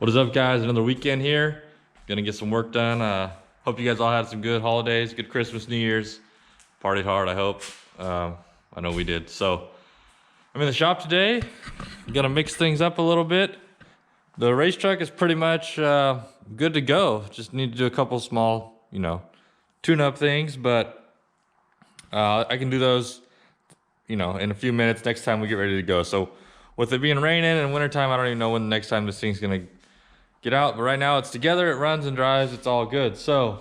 What is up, guys? Another weekend here. Gonna get some work done. Hope you guys all had some good holidays, good Christmas, New Year's. Partied hard, I hope. I know we did. So I'm in the shop today. Gonna mix things up a little bit. The race truck is pretty much good to go. Just need to do a couple small, tune-up things, but I can do those, in a few minutes next time we get ready to go. So with it being raining and wintertime, I don't even know when the next time this thing's gonna get out, but right now it's together, it runs and drives, it's all good. So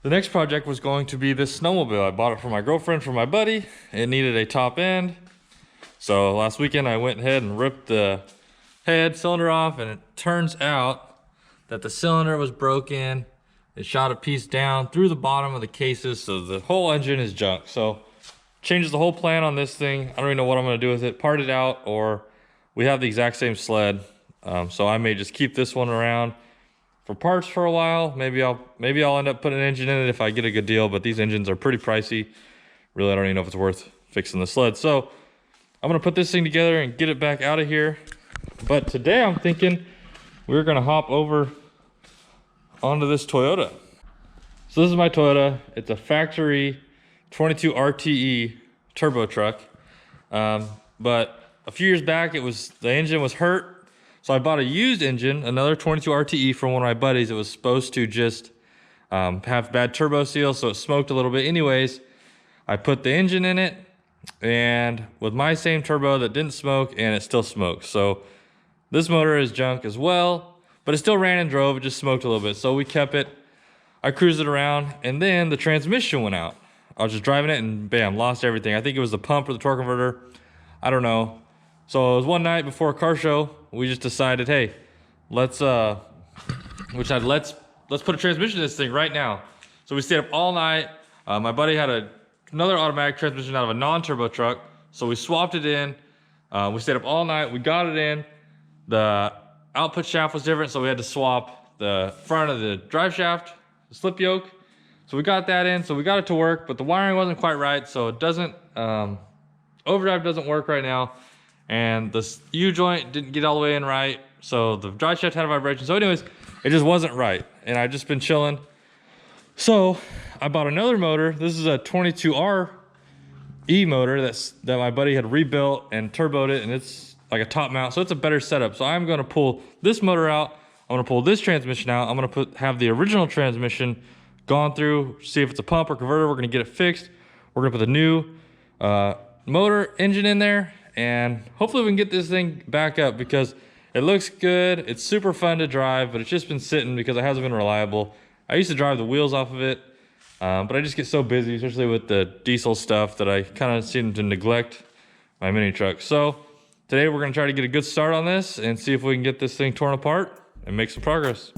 the next project was going to be this snowmobile. I bought it for my girlfriend, for my buddy. It needed a top end. So last weekend I went ahead and ripped the head cylinder off, and it turns out that the cylinder was broken. It shot a piece down through the bottom of the cases, so the whole engine is junk. So changes the whole plan on this thing. I don't even know what I'm gonna do with it. Part it out, or we have the exact same sled. So I may just keep this one around for parts for a while. Maybe I'll end up putting an engine in it if I get a good deal, but these engines are pretty pricey. Really, I don't even know if it's worth fixing the sled. So I'm gonna put this thing together and get it back out of here. But today I'm thinking we're gonna hop over onto this Toyota. So this is my Toyota. It's a factory 22 RTE turbo truck. But a few years back, the engine was hurt. So I bought a used engine, another 22 RTE from one of my buddies. It was supposed to just have bad turbo seal, so it smoked a little bit. Anyways, I put the engine in it, and with my same turbo that didn't smoke, and it still smokes. So this motor is junk as well, but it still ran and drove. It just smoked a little bit. So we kept it. I cruised it around, and then the transmission went out. I was just driving it, and bam, lost everything. I think it was the pump or the torque converter. I don't know. So it was one night before a car show. We just decided, hey, let's put a transmission in this thing right now. So we stayed up all night. My buddy had another automatic transmission out of a non-turbo truck, so we swapped it in. We stayed up all night. We got it in. The output shaft was different, so we had to swap the front of the drive shaft, the slip yoke. So we got that in, so we got it to work, but the wiring wasn't quite right, so it doesn't, overdrive doesn't work right now. And the U-joint didn't get all the way in right, so the drive shaft had a vibration. So anyways, it just wasn't right, and I've just been chilling. So I bought another motor. This is a 22R E motor that my buddy had rebuilt and turboed it, and it's like a top mount, so it's a better setup. So I'm gonna pull this motor out. I'm gonna pull this transmission out. I'm gonna have the original transmission gone through, see if it's a pump or converter. We're gonna get it fixed. We're gonna put the new motor engine in there, and hopefully we can get this thing back up because it looks good. It's super fun to drive, but it's just been sitting because it hasn't been reliable. I used to drive the wheels off of it, but I just get so busy, especially with the diesel stuff, that I kind of seem to neglect my mini truck. So today we're gonna try to get a good start on this and see if we can get this thing torn apart and make some progress.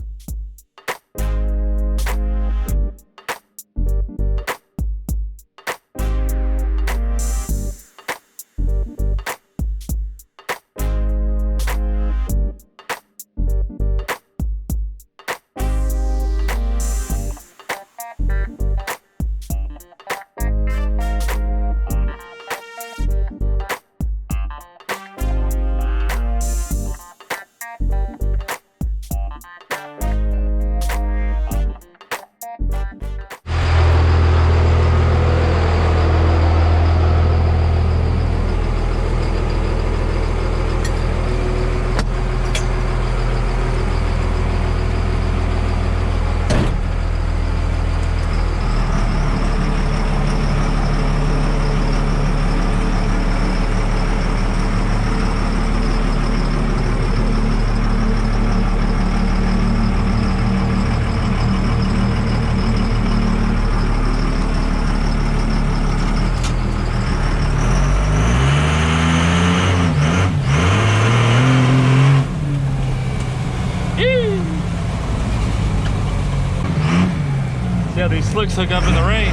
See how these slicks hook up in the rain.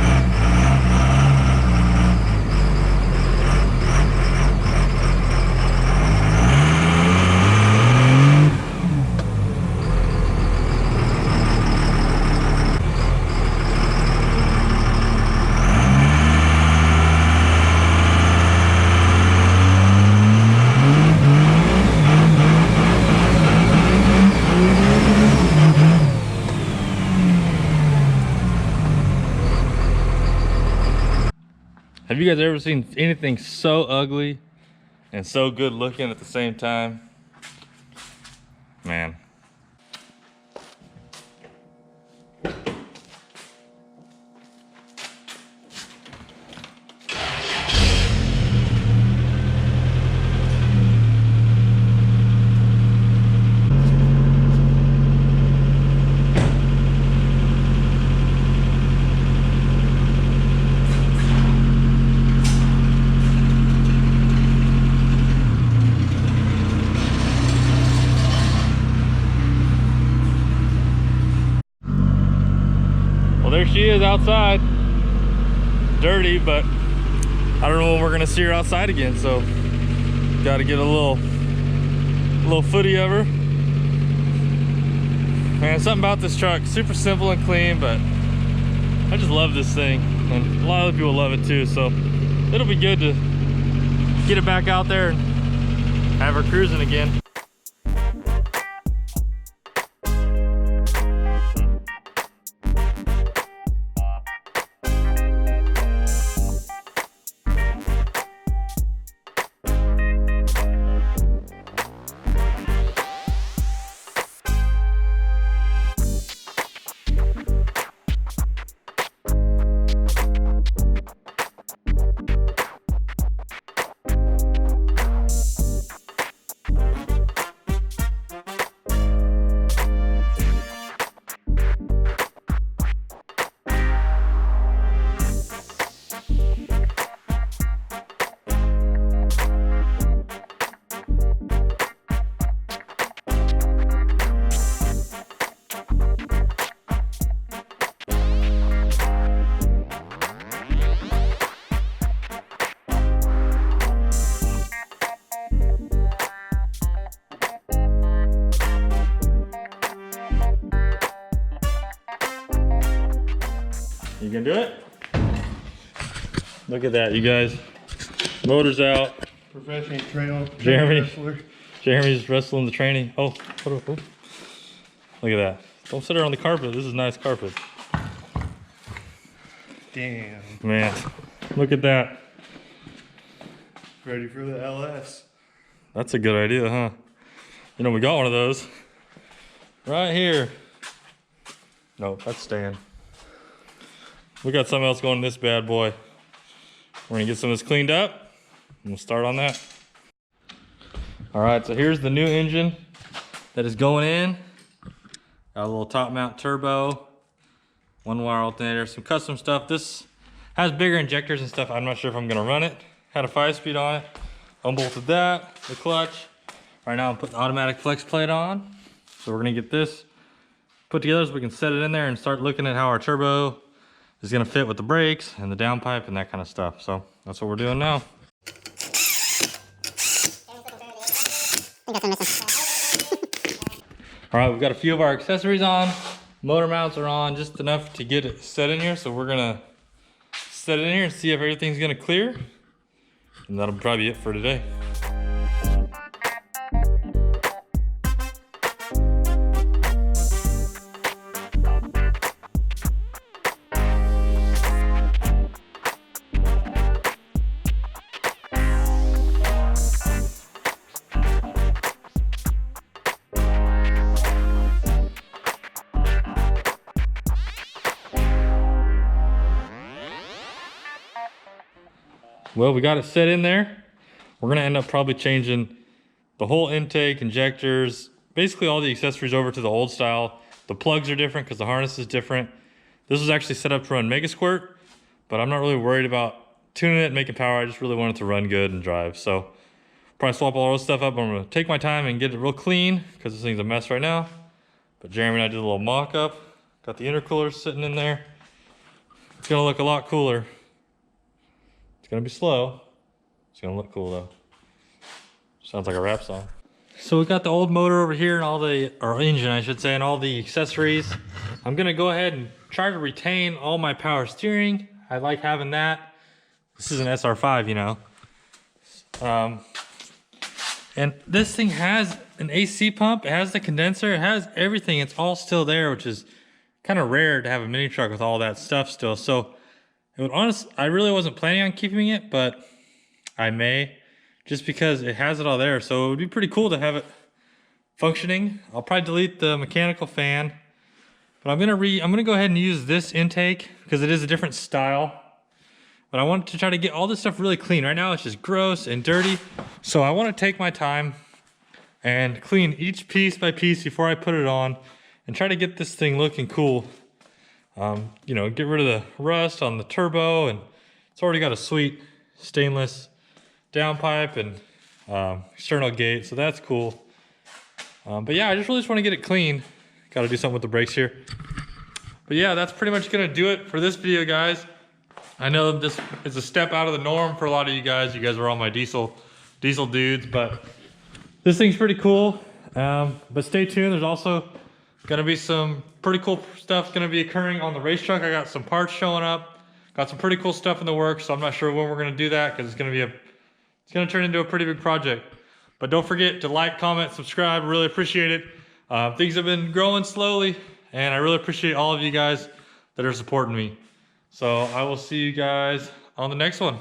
Have you guys ever seen anything so ugly and so good looking at the same time? Man. There she is outside, dirty, but I don't know when we're gonna see her outside again, so got to get a little footy of her. Man, something about this truck, super simple and clean, but I just love this thing, and a lot of other people love it too, so it'll be good to get it back out there and have her cruising again. You gonna do it? Look at that, you guys. Motor's out. Professional trail wrestler. Jeremy's wrestling the training. Oh, look at that. Don't sit her on the carpet. This is nice carpet. Damn. Man, look at that. Ready for the LS. That's a good idea, huh? You know, we got one of those. Right here. No, that's staying. We got something else going in this bad boy. We're gonna get some of this cleaned up and we'll start on that. All right, so here's the new engine that is going in. Got a little top mount turbo, 1-wire alternator, some custom stuff. This has bigger injectors and stuff. I'm not sure if I'm gonna run it. Had a 5-speed on it. Unbolted that, the clutch. Right now I'm putting the automatic flex plate on. So we're gonna get this put together so we can set it in there and start looking at how our turbo is gonna fit with the brakes and the downpipe and that kind of stuff. So that's what we're doing now. All right, we've got a few of our accessories on. Motor mounts are on, just enough to get it set in here. So we're gonna set it in here and see if everything's gonna clear. And that'll probably be it for today. Well, we got it set in there. We're gonna end up probably changing the whole intake, injectors, basically all the accessories over to the old style. The plugs are different because the harness is different. This was actually set up to run Mega Squirt, but I'm not really worried about tuning it and making power. I just really want it to run good and drive. So probably swap all this stuff up. I'm gonna take my time and get it real clean because this thing's a mess right now. But Jeremy and I did a little mock-up. Got the intercooler sitting in there. It's gonna look a lot cooler. It's gonna be slow. It's gonna look cool though. Sounds like a rap song. So we got the old motor over here and all the, or engine I should say, and all the accessories. I'm gonna go ahead and try to retain all my power steering. I like having that. This is an SR5, you know. And this thing has an AC pump, it has the condenser, it has everything. It's all still there, which is kind of rare to have a mini truck with all that stuff still. So I really wasn't planning on keeping it, but I may, just because it has it all there. So it would be pretty cool to have it functioning. I'll probably delete the mechanical fan, but I'm gonna go ahead and use this intake because it is a different style. But I want to try to get all this stuff really clean. Right now it's just gross and dirty. So I want to take my time and clean each piece by piece before I put it on and try to get this thing looking cool. You know, get rid of the rust on the turbo, and it's already got a sweet stainless downpipe and external gate, so that's cool. But yeah, I just want to get it clean. Got to do something with the brakes here. But yeah, that's pretty much gonna do it for this video, guys. I know this is a step out of the norm for a lot of you guys. You guys are all my diesel dudes, but this thing's pretty cool. But stay tuned. There's also gonna be some pretty cool stuff gonna be occurring on the race truck. I got some parts showing up. Got some pretty cool stuff in the works. So I'm not sure when we're gonna do that because it's gonna turn into a pretty big project. But don't forget to like, comment, subscribe. Really appreciate it. Things have been growing slowly, and I really appreciate all of you guys that are supporting me. So I will see you guys on the next one.